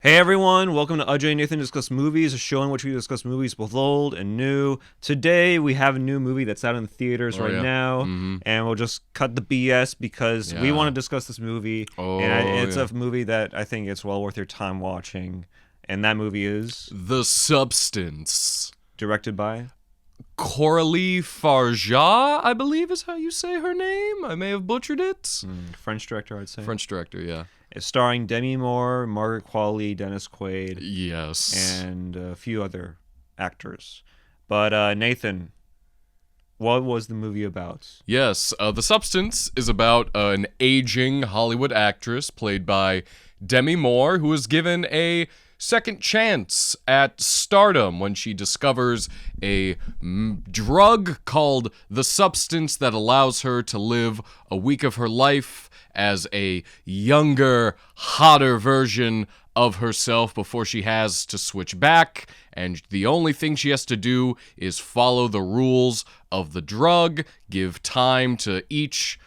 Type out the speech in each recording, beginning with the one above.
Hey everyone, welcome to Ajay and Nathan Discuss Movies, a show in which we discuss movies both old and new. Today we have a new movie that's out in the theaters now, and we'll just cut the BS because we want to discuss this movie, and it's a movie that I think it's well worth your time watching, and that movie is... The Substance. Directed by... Coralie Fargeat, I believe is how you say her name. I may have butchered it. French director, I'd say. French director, yeah. It's starring Demi, Margaret, Qualley, Quaid, yes, and a few other actors. But Nathan, what was the movie about? Yes, The Substance is about an aging Hollywood actress played by Demi Moore, who is given a second chance at stardom when she discovers a drug called the substance that allows her to live a week of her life as a younger, hotter version of herself before she has to switch back, and the only thing she has to do is follow the rules of the drug, give time to each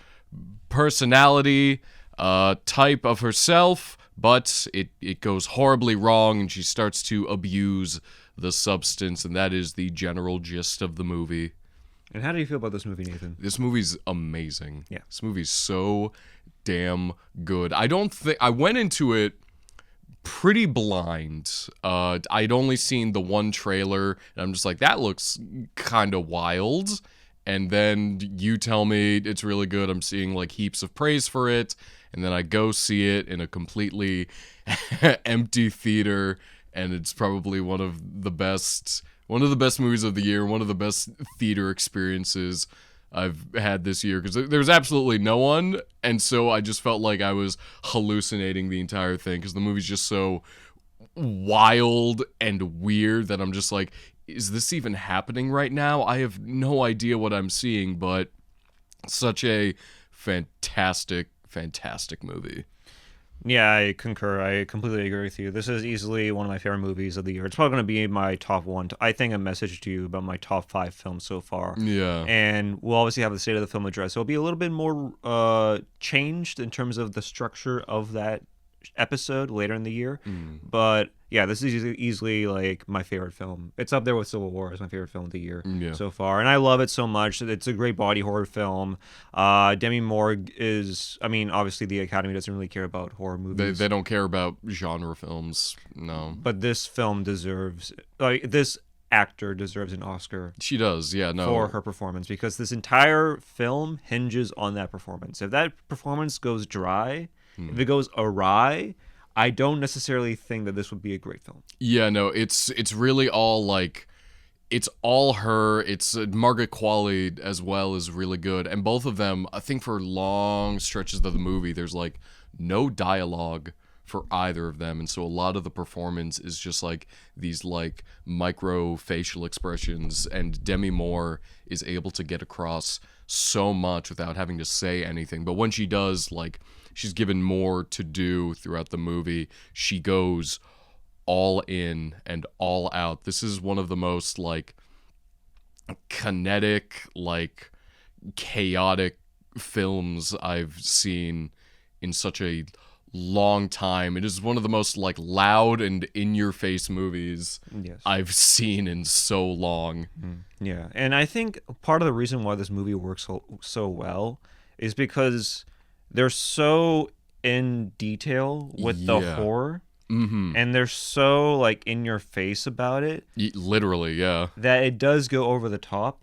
personality type of herself, but it goes horribly wrong and she starts to abuse the substance, and that is the general gist of the movie. And how do you feel about this movie, Nathan? This movie's amazing. Yeah. This movie's so damn good. I went into it pretty blind. I'd only seen the one trailer, and I'm just like, that looks kind of wild. And then you tell me it's really good. I'm seeing like heaps of praise for it. And then I go see it in a completely empty theater, and it's probably one of the best movies of the year, one of the best theater experiences I've had this year, because there's absolutely no one, and so I just felt like I was hallucinating the entire thing, because the movie's just so wild and weird that I'm just like, is this even happening right now? I have no idea what I'm seeing, but such a fantastic movie. Yeah, I concur. I completely agree with you. This is easily one of my favorite movies of the year. It's probably going to be my top one. I think I messaged to you about my top 5 films so far. Yeah. And we'll obviously have the State of the Film address. It'll be a little bit more changed in terms of the structure of that episode later in the year. But yeah, this is easily like my favorite film. It's up there with Civil War as my favorite film of the year so far, and I love it so much. It's a great body horror film. Demi Moore is, I mean, obviously the Academy doesn't really care about horror movies. They don't care about genre films, no. But this film deserves, this actor deserves an Oscar. She does, yeah, no. For her performance, because this entire film hinges on that performance. If that performance goes dry, if it goes awry, I don't necessarily think that this would be a great film. Yeah, no, it's really all like, it's all her. It's Margaret Qualley as well is really good, and both of them, I think for long stretches of the movie, there's like no dialogue for either of them, and so a lot of the performance is just like these like micro facial expressions, and Demi Moore is able to get across so much without having to say anything. But when she does, like, she's given more to do throughout the movie, she goes all in and all out. This is one of the most like kinetic, like chaotic films I've seen in such a long time. It is one of the most like loud and in-your-face movies I've seen in so long. Yeah, and I think part of the reason why this movie works so well is because they're so in detail with the horror, and they're so like in your face about it. Literally, yeah. That it does go over the top,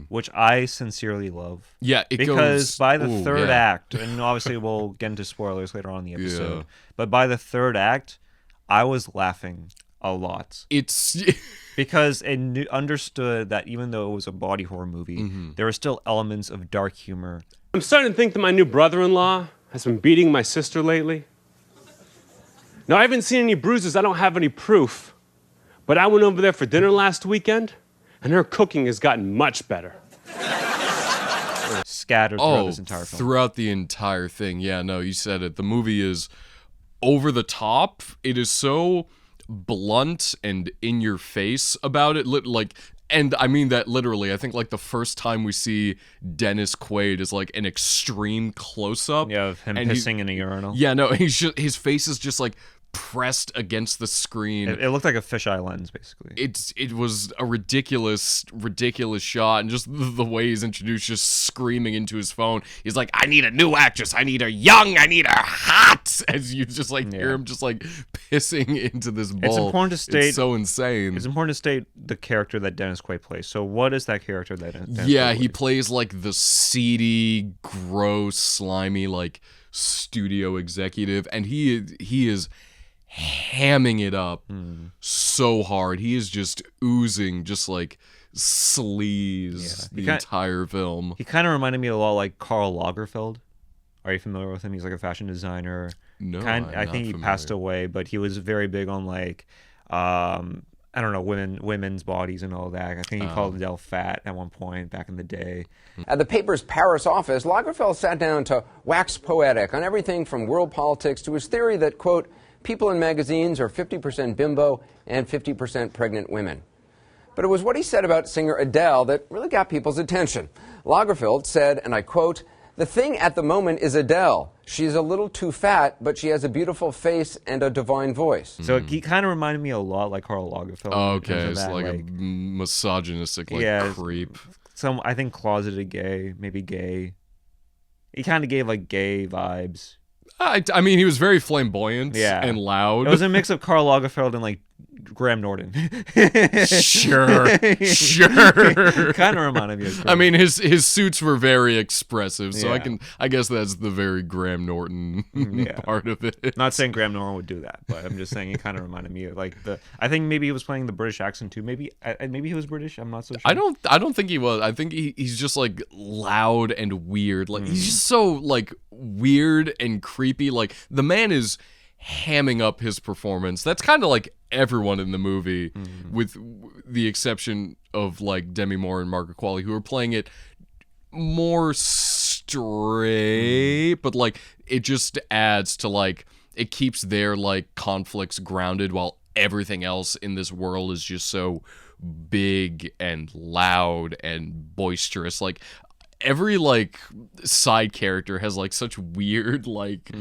which I sincerely love. Yeah, because by the third act, and obviously we'll get into spoilers later on in the episode, but by the third act, I was laughing a lot. It's because it understood that even though it was a body horror movie, there were still elements of dark humor. I'm starting to think that my new brother-in-law has been beating my sister lately. Now, I haven't seen any bruises. I don't have any proof. But I went over there for dinner last weekend, and her cooking has gotten much better. Scattered throughout this entire film. Throughout the entire thing. Yeah, no, you said it. The movie is over the top. It is so blunt and in your face about it. Like, and I mean that literally. I think like the first time we see Dennis Quaid is like an extreme close up. Yeah, of him pissing in a urinal. Yeah, no, his face is just like pressed against the screen. It looked like a fisheye lens, basically. It was a ridiculous shot, and just the way he's introduced, just screaming into his phone. He's like, I need a new actress. I need her young. I need her hot. As you just like hear him just like pissing into this bowl. It's important to state. It's so insane. It's important to state the character that Dennis Quaid plays. So what is that character that Dennis Yeah, Quaid he plays? plays like the seedy, gross, slimy, like studio executive, and he is hamming it up so hard. He is just oozing just like sleaze the entire film. He kind of reminded me a lot like Karl Lagerfeld. Are you familiar with him? He's like a fashion designer. No, I think he passed away, but he was very big on like I don't know, women's bodies and all that. I think he called Adele fat at one point back in the day. At the paper's Paris office, Lagerfeld sat down to wax poetic on everything from world politics to his theory that, quote, people in magazines are 50% bimbo and 50% pregnant women. But it was what he said about singer Adele that really got people's attention. Lagerfeld said, and I quote, the thing at the moment is Adele. She's a little too fat, but she has a beautiful face and a divine voice. So he kind of reminded me a lot like Karl Lagerfeld. Okay, it's like a misogynistic creep. Some, I think, closeted gay, maybe gay. He kind of gave like gay vibes. I mean, he was very flamboyant and loud. It was a mix of Karl Lagerfeld and like Graham Norton. Sure. Kind of reminded me of Graham. I mean, his suits were very expressive, so I guess that's the very Graham Norton part of it. Not saying Graham Norton would do that, but I'm just saying it kind of reminded me of like I think maybe he was playing the British accent too. Maybe he was British. I'm not so sure. I don't think he was. I think he's just like loud and weird. Like he's just so like weird and creepy. Like the man is hamming up his performance. That's kind of like everyone in the movie, with the exception of like Demi Moore and Margaret Qualley, who are playing it more straight, but like it just adds to like it keeps their like conflicts grounded while everything else in this world is just so big and loud and boisterous. Like every like side character has like such weird like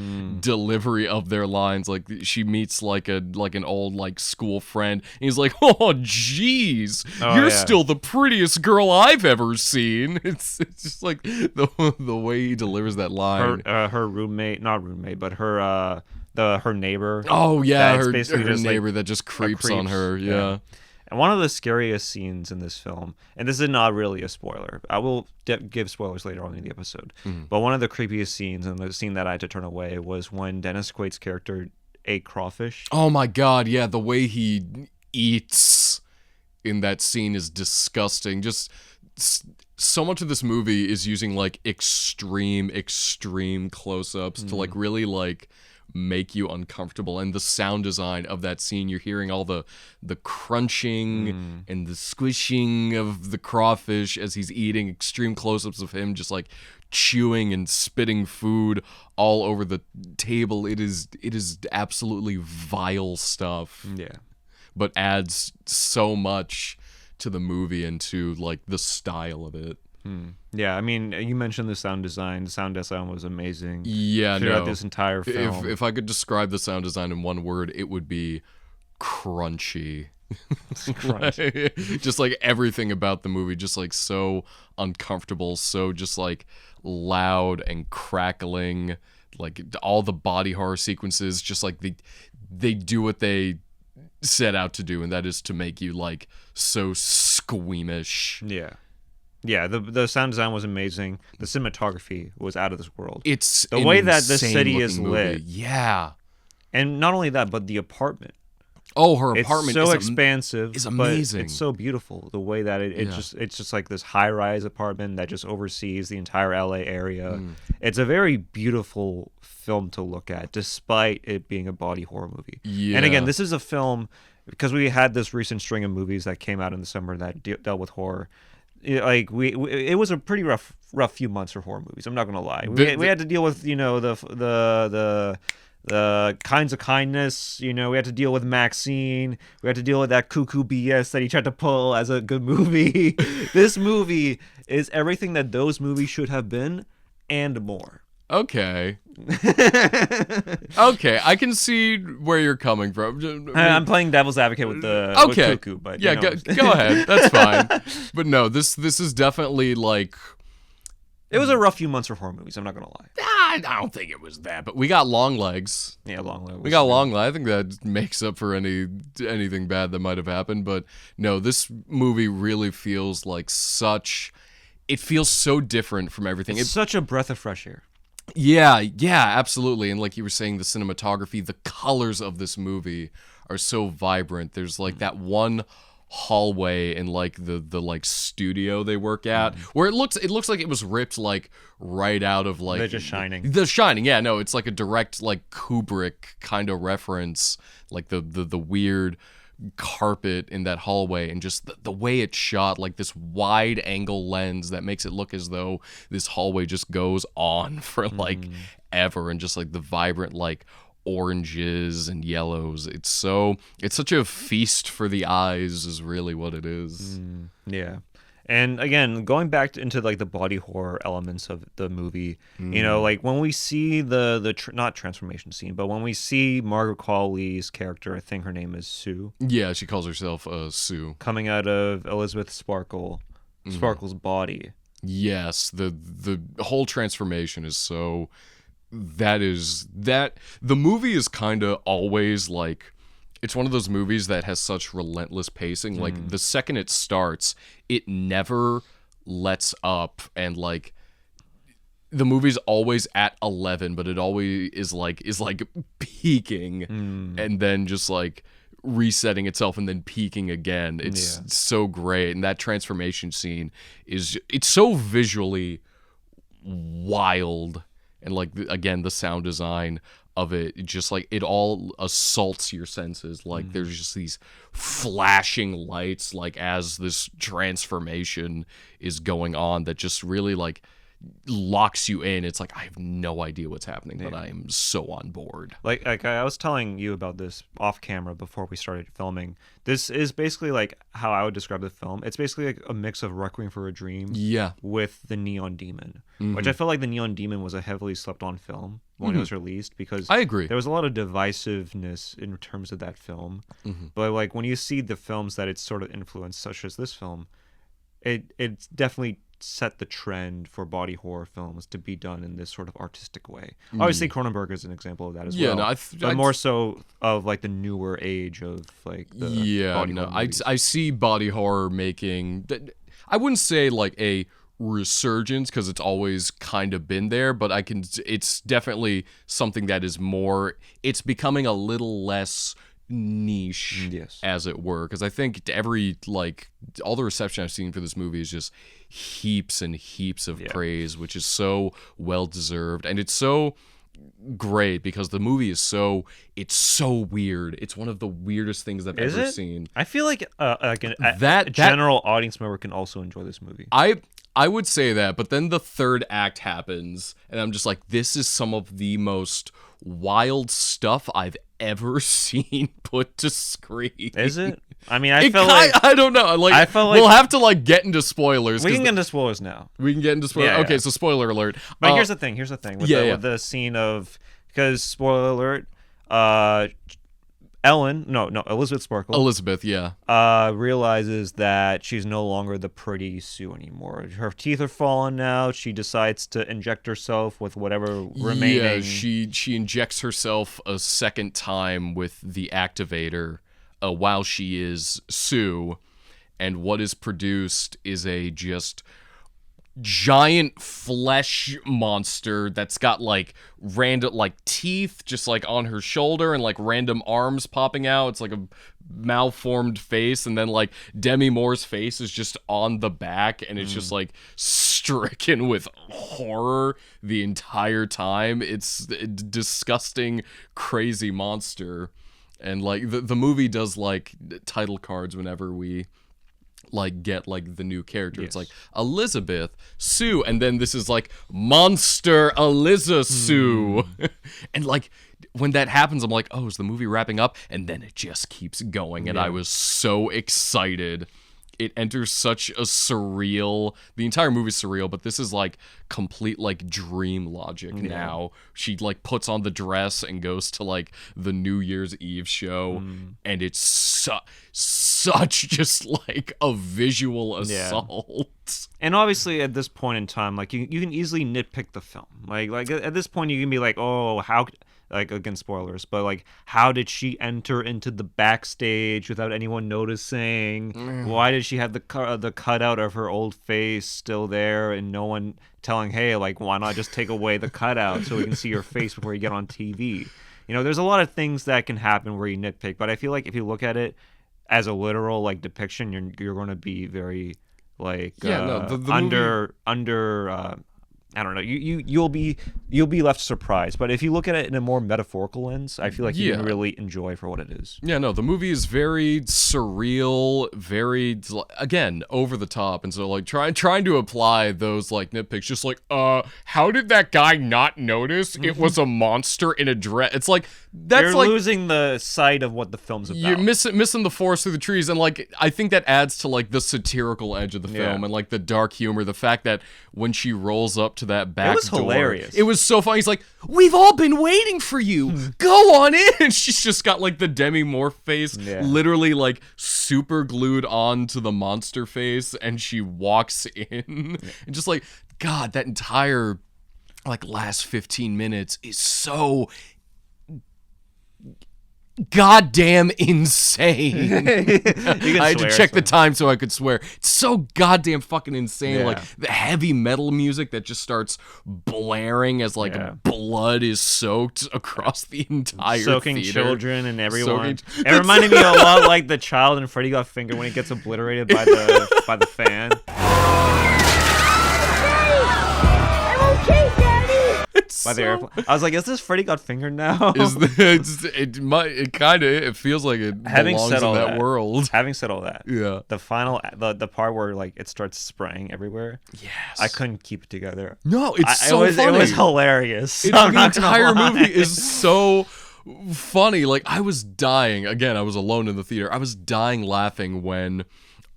delivery of their lines. Like she meets like an old like school friend and he's like, oh geez, you're still the prettiest girl I've ever seen. It's just like the way he delivers that line. Her roommate, not roommate, but her neighbor. Oh yeah, her just neighbor like, that just creeps on her. Yeah. And one of the scariest scenes in this film, and this is not really a spoiler, I will give spoilers later on in the episode, but one of the creepiest scenes, and the scene that I had to turn away, was when Dennis Quaid's character ate crawfish. Oh my god, yeah, the way he eats in that scene is disgusting. Just so much of this movie is using like extreme close-ups to like really like make you uncomfortable, and the sound design of that scene, you're hearing all the crunching and the squishing of the crawfish as he's eating, extreme close-ups of him just like chewing and spitting food all over the table. It is absolutely vile stuff, but adds so much to the movie and to like the style of it. Yeah, I mean, you mentioned the sound design. The sound design was amazing. Yeah, throughout this entire film. If I could describe the sound design in one word, it would be crunchy. Just like everything about the movie, just like so uncomfortable, so just like loud and crackling. Like all the body horror sequences, just like they do what they set out to do, and that is to make you like so squeamish. Yeah, the sound design was amazing. The cinematography was out of this world. It's the way that the city is lit. Yeah. And not only that, but the apartment. Oh, her apartment is so expansive. It's amazing. But it's so beautiful. The way that it's just like this high-rise apartment that just oversees the entire LA area. It's a very beautiful film to look at, despite it being a body horror movie. Yeah. And again, this is a film, because we had this recent string of movies that came out in the summer that dealt with horror. Like it was a pretty rough few months for horror movies. I'm not gonna lie. We had to deal with the Kinds of Kindness. We had to deal with Maxine. We had to deal with that cuckoo BS that he tried to pull as a good movie. This movie is everything that those movies should have been and more. Okay. Okay, I can see where you're coming from. I'm playing devil's advocate with the with Cuckoo, but yeah, go ahead. That's fine. But no, this is definitely like. It was a rough few months for horror movies. I'm not gonna lie. I don't think it was that, but we got long legs. Yeah, long legs. We got long legs. I think that makes up for anything bad that might have happened. But no, this movie really feels like such. It feels so different from everything. It's such a breath of fresh air. Yeah, absolutely. And like you were saying, the cinematography, the colors of this movie are so vibrant. There's like that one hallway in like the like studio they work at where it looks like it was ripped like right out of like The Shining. The Shining. Yeah, no, it's like a direct like Kubrick kind of reference, like the weird carpet in that hallway, and just the way it's shot, like this wide angle lens that makes it look as though this hallway just goes on for like ever, and just like the vibrant like oranges and yellows. It's such a feast for the eyes is really what it is. Yeah. And again, going back into like the body horror elements of the movie, you know, like when we see the not transformation scene, but when we see Margaret Qualley's character, I think her name is Sue. Yeah, she calls herself Sue. Coming out of Elizabeth Sparkle's body. Yes, the whole transformation is so. The movie is kind of always like, it's one of those movies that has such relentless pacing. Like the second it starts, it never lets up, and like the movie's always at 11, but it always is like peaking and then just like resetting itself and then peaking again. It's so great, and that transformation scene it's so visually wild. And like again, the sound design of it just like it all assaults your senses. Like there's just these flashing lights like as this transformation is going on that just really like locks you in. It's like I have no idea what's happening, but I am so on board. Like I was telling you about this off camera before we started filming. This is basically like how I would describe the film. It's basically like a mix of Requiem for a Dream with the Neon Demon, which I felt like the Neon Demon was a heavily slept on film when it was released, because I agree. There was a lot of divisiveness in terms of that film. But like when you see the films that it's sort of influenced, such as this film, it's definitely set the trend for body horror films to be done in this sort of artistic way. Obviously, Cronenberg is an example of that as well. But more so of like the newer age of like the body horror movies. I see body horror making. I wouldn't say like a resurgence because it's always kind of been there, but it's definitely something that is more. It's becoming a little less niche, as it were, because I think all the reception I've seen for this movie is just heaps and heaps of praise, which is so well deserved, and it's so great because the movie is so weird. It's one of the weirdest things I've ever seen. I feel like a general audience member can also enjoy this movie. I would say that, but then the third act happens, and I'm just like, this is some of the most wild stuff I've ever seen put to screen. Is it? I mean, I don't know. Like, I felt like we'll have to like get into spoilers. We can get into spoilers now. We can get into spoilers. Yeah, okay, so spoiler alert. But here's the thing. With the scene of, because spoiler alert, Elizabeth Sparkle. Elizabeth, realizes that she's no longer the pretty Sue anymore. Her teeth are fallen now. She decides to inject herself with whatever remaining. Yeah, she injects herself a second time with the activator while she is Sue, and what is produced is a just giant flesh monster that's got like random like teeth just like on her shoulder and like random arms popping out. It's like a malformed face, and then like Demi Moore's face is just on the back, and it's just like stricken with horror the entire time. It's a disgusting, crazy monster. And like the movie does like title cards whenever we like get like the new character. It's like Elizabeth Sue, and then this is like Monster Eliza Sue. And like when that happens, I'm like, oh, is the movie wrapping up? And then it just keeps going, and I was so excited. it enters such a surreal, the entire movie's surreal, but this is like complete like dream logic now. She like puts on the dress and goes to like the New Year's Eve show, and it's such just like a visual assault. And obviously at this point in time, like you can easily nitpick the film. Like at this point you can be like, oh, how, like, again, spoilers, but like, how did she enter into the backstage without anyone noticing? Why did she have the cutout of her old face still there and no one telling, hey, like, why not just take away the cutout so we can see your face before you get on TV? You know, there's a lot of things that can happen where you nitpick, but I feel like if you look at it as a literal like depiction, you're going to be very like the movie... I don't know. You'll be left surprised, but if you look at it in a more metaphorical lens, I feel like you can really enjoy for what it is. Yeah, no, the movie is very surreal, very again over the top, and so like trying to apply those like nitpicks, just like how did that guy not notice it was a monster in a dress? It's like that's you're like losing the sight of what the film's about. You're missing the forest through the trees, and like I think that adds to like the satirical edge of the film and like the dark humor. The fact that when she rolls up to that back door, it was hilarious. It was so funny. He's like, "We've all been waiting for you. Go on in." And she's just got like the Demi Moore face, literally like super glued on to the monster face, and she walks in and just like, God, that entire like last 15 minutes is so goddamn insane. I had to check the time so I could swear. It's so goddamn fucking insane. Like the heavy metal music that just starts blaring as like blood is soaked across the entire soaking theater. Children and everyone. It reminded me a lot like the child in Freddy Got Fingered when he gets obliterated by the fan. By the airplane. I was like, is this Freddy Got Fingered now? It feels like it belongs in that world. Having said all that, the final, the part where like it starts spraying everywhere. Yes, I couldn't keep it together. No, it's so funny. It was hilarious. The entire movie is so funny. Like I was dying. Again, I was alone in the theater. I was dying laughing when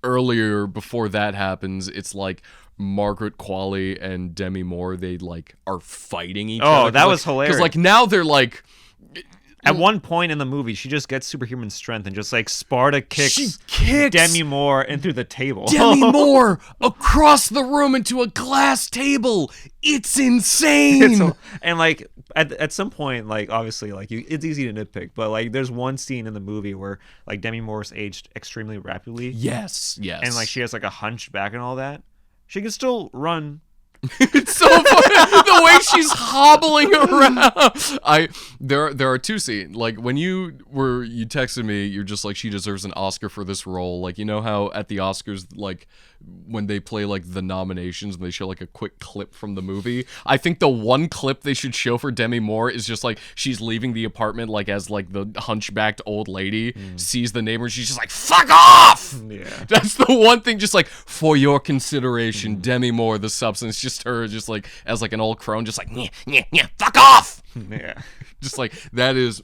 earlier before that happens. It's like Margaret Qualley and Demi Moore, they like are fighting each other. Oh, that was hilarious. Because like now they're like, at one point in the movie, she just gets superhuman strength and just like Sparta kicks Demi Moore in through the table. Demi Moore across the room into a glass table. It's insane. And like at some point, like obviously, like it's easy to nitpick, but like there's one scene in the movie where like Demi Moore's aged extremely rapidly. Yes. And like she has like a hunchback and all that. She can still run. It's so funny the way she's hobbling around. There are two scenes. Like when you texted me, you're just like, she deserves an Oscar for this role. Like, you know how at the Oscars, like when they play like the nominations and they show like a quick clip from the movie. I think the one clip they should show for Demi Moore is just like she's leaving the apartment, like as like the hunchbacked old lady sees the neighbor and she's just like, fuck off. That's the one thing, just like, for your consideration, Demi Moore, the substance, just her, just like as like an old crone, just like, yeah, fuck off. Just like that is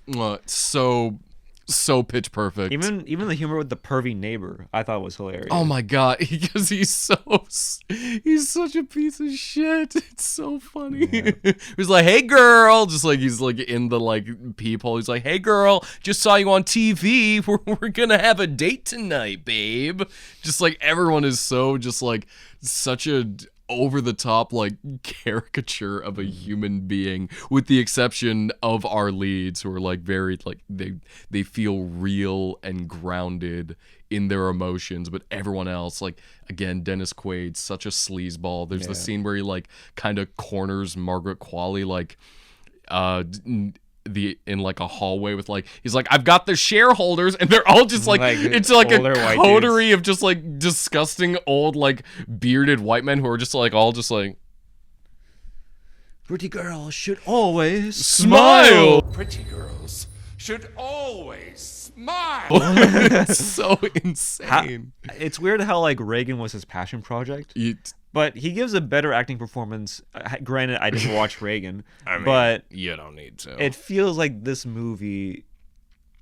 so pitch perfect. Even the humor with the pervy neighbor, I thought was hilarious. Oh my god, because he's such a piece of shit. It's so funny. He's like, "Hey girl," just like he's like in the like peephole. He's like, "Hey girl, just saw you on TV. We're gonna have a date tonight, babe." Just like everyone is so just like such a over the top like caricature of a human being, with the exception of our leads who are like very like they feel real and grounded in their emotions, but everyone else, like again, Dennis Quaid, such a sleazeball. There's the scene where he like kind of corners Margaret Qualley like in like a hallway with like, he's like, "I've got the shareholders," and they're all just like it's like a coterie of just like disgusting old like bearded white men who are just like all just like, "Pretty girls should always smile. Pretty girls should always smile." It's so insane. It's weird how like Reagan was his passion project. But he gives a better acting performance. Granted, I didn't watch Reagan, but you don't need to. It feels like this movie,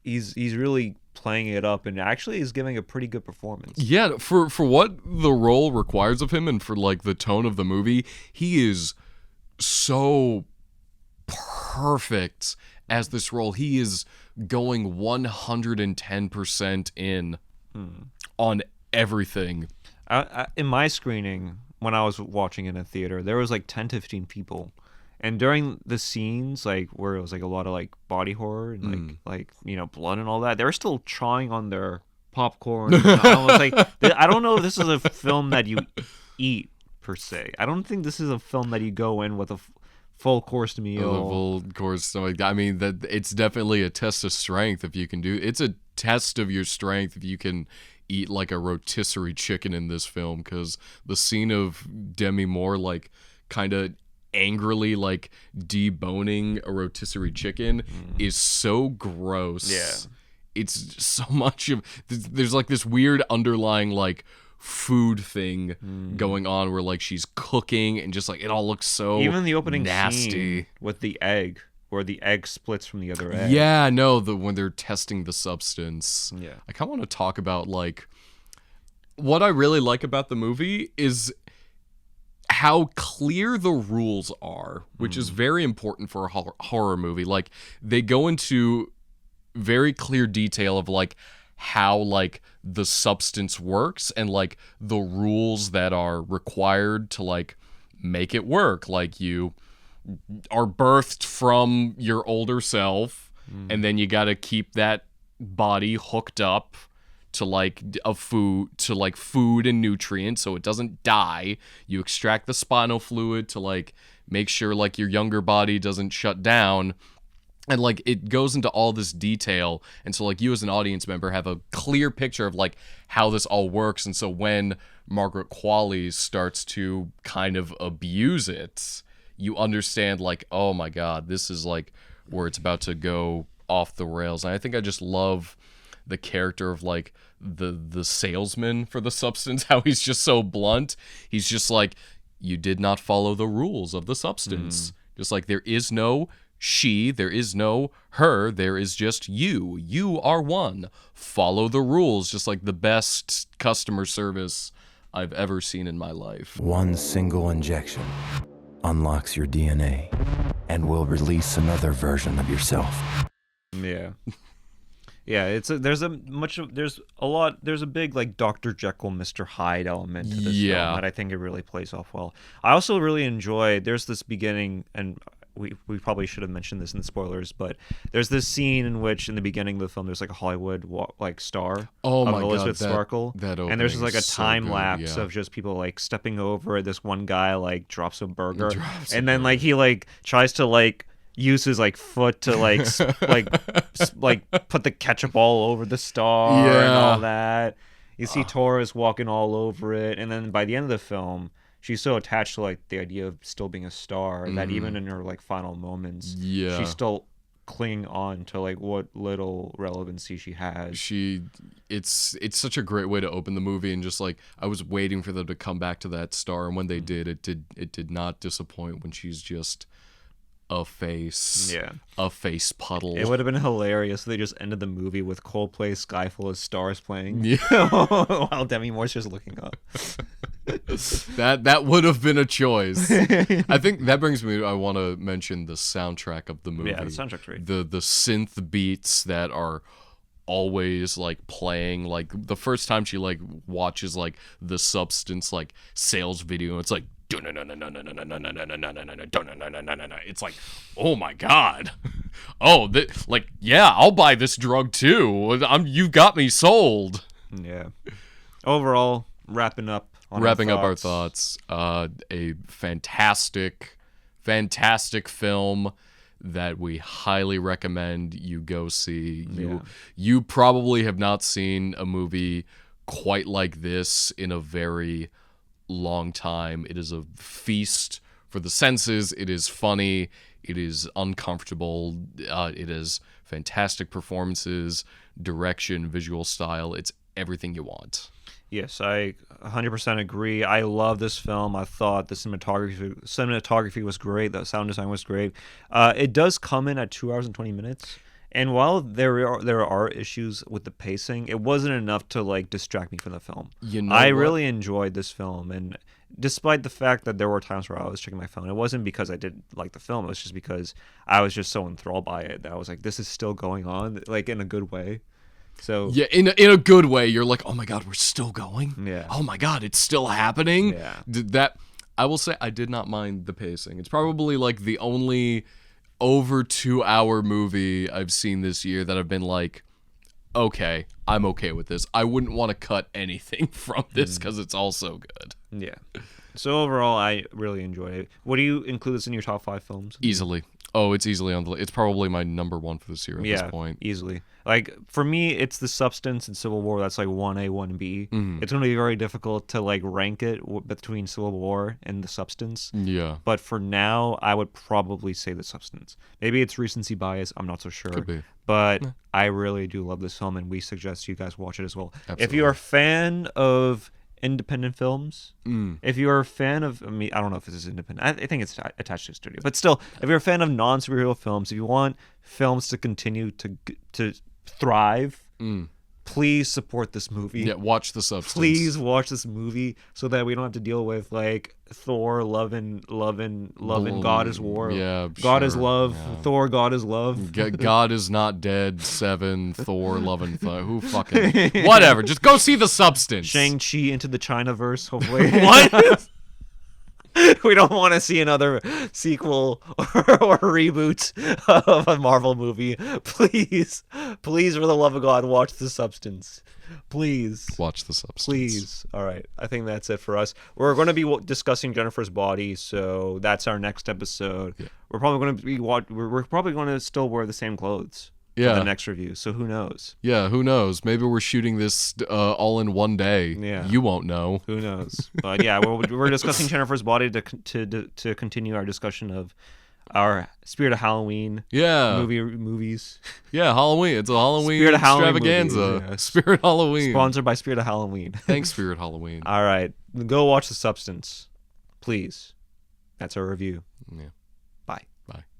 he's really playing it up and actually is giving a pretty good performance. Yeah, for what the role requires of him and for like the tone of the movie, he is so perfect as this role. He is going 110% in on everything. In my screening, when I was watching it in a theater, there was like 10 to 15 people. And during the scenes, like where it was like a lot of like body horror and like you know, blood and all that, they were still chawing on their popcorn. And I was like, I don't know if this is a film that you eat per se. I don't think this is a film that you go in with a full course meal. The full course stomach. I mean, that it's definitely a test of strength if you can do. It's a test of your strength if you can eat like a rotisserie chicken in this film, because the scene of Demi Moore like kind of angrily like deboning a rotisserie chicken is so gross. Yeah, it's so much of there's like this weird underlying like food thing going on where like she's cooking and just like it all looks so even the opening nasty scene with the egg, where the egg splits from the other egg. Yeah, no, when they're testing the substance. Yeah, I kind of want to talk about like what I really like about the movie is how clear the rules are, which is very important for a horror movie. Like they go into very clear detail of like how like the substance works and like the rules that are required to like make it work. Like you are birthed from your older self and then you got to keep that body hooked up to like food and nutrients so it doesn't die. You extract the spinal fluid to like make sure like your younger body doesn't shut down, and like it goes into all this detail, and so like you as an audience member have a clear picture of like how this all works. And so when Margaret Qualley starts to kind of abuse it, you understand like, oh my god, this is like where it's about to go off the rails. And I think I just love the character of like the salesman for the substance, how he's just so blunt. He's just like, you did not follow the rules of the substance. Just like there is no she, there is no her, there is just you. You are one. Follow the rules. Just like the best customer service I've ever seen in my life. One single injection unlocks your DNA and will release another version of yourself. Yeah. Yeah, there's a big like Dr. Jekyll, Mr. Hyde element to this film that I think it really plays off well. I also really enjoy, there's this beginning, and we probably should have mentioned this in the spoilers, but there's this scene in which in the beginning of the film there's like a Hollywood like star of Elizabeth Sparkle, and there's just like a time lapse of just people like stepping over this one guy like drops a burger, and then like he like tries to like use his like foot to like like put the ketchup all over the star and all that. You see Torres walking all over it, and then by the end of the film she's so attached to like the idea of still being a star that even in her like final moments she's still clinging on to like what little relevancy she has. It's such a great way to open the movie, and just like I was waiting for them to come back to that star, and when they did, it did not disappoint when she's just a face puddle. It would have been hilarious if they just ended the movie with Coldplay Sky Full of Stars playing while Demi Moore's just looking up. That would have been a choice. I think that brings me to, I want to mention the soundtrack of the movie. Yeah, the soundtrack's great. The synth beats that are always like playing, like the first time she like watches like the Substance like sales video, it's like it's like, oh my god, oh like yeah, I'll buy this drug too. You got me sold. Yeah. Overall, wrapping up our thoughts. A fantastic film that we highly recommend you go see. You probably have not seen a movie quite like this in a very long time. It is a feast for the senses. It is funny. It is uncomfortable. It is fantastic performances, direction, visual style. It's everything you want. Yes, I 100% agree. I love this film. I thought the cinematography was great. The sound design was great. It does come in at 2 hours and 20 minutes. And while there are issues with the pacing, it wasn't enough to like distract me from the film. You know I what? really enjoyed this film, and despite the fact that there were times where I was checking my phone, it wasn't because I didn't like the film. It was just because I was just so enthralled by it that I was like, this is still going on, like in a good way. So Yeah, in a good way. You're like, oh my god, we're still going. Yeah. Oh my god, it's still happening. Yeah. That I will say, I did not mind the pacing. It's probably like the only over 2-hour movie I've seen this year that I've been like, okay, I'm okay with this. I wouldn't want to cut anything from this because it's all so good. yeah. So overall, I really enjoyed it. What do you include this in your top 5 films? Easily. Oh, it's easily on the list. It's probably my number 1 for this year at this point. Easily. Like for me, it's The Substance and Civil War. That's like 1A, 1B. Mm-hmm. It's going to be very difficult to like rank it between Civil War and The Substance. Yeah. But for now, I would probably say The Substance. Maybe it's recency bias. I'm not so sure. Could be. But I really do love this film, and we suggest you guys watch it as well. If Absolutely. you're a fan of independent films, if you're a fan of, I mean, I don't know if this is independent. I think it's attached to a studio. But still, if you're a fan of non-superhero films, if you want films to continue to thrive, please support this movie. Yeah, watch The Substance. Please watch this movie so that we don't have to deal with like Thor, love and God is war. Yeah, God is sure, love. yeah. Thor, God is love. God is not dead. 7. Thor, Love and Thunder. Who fucking whatever. Just go see The Substance. Shang-Chi into the Chinaverse, hopefully. What? We don't want to see another sequel or reboot of a Marvel movie. Please, please, for the love of God, watch The Substance. Please. Watch The Substance. Please. All right. I think that's it for us. We're going to be discussing Jennifer's Body, so that's our next episode. Yeah. We're probably going to be we're probably going to still wear the same clothes. Yeah. For the next review. So who knows? Yeah, who knows? Maybe we're shooting this all in one day. Yeah. You won't know. Who knows? But yeah, we're discussing Jennifer's Body to continue our discussion of our Spirit of Halloween movies. Yeah, Halloween. It's a Halloween Spirit of Halloween extravaganza. movies, yeah. Spirit Halloween. Sponsored by Spirit of Halloween. Thanks, Spirit Halloween. All right. Go watch The Substance. Please. That's our review. Yeah. Bye. Bye.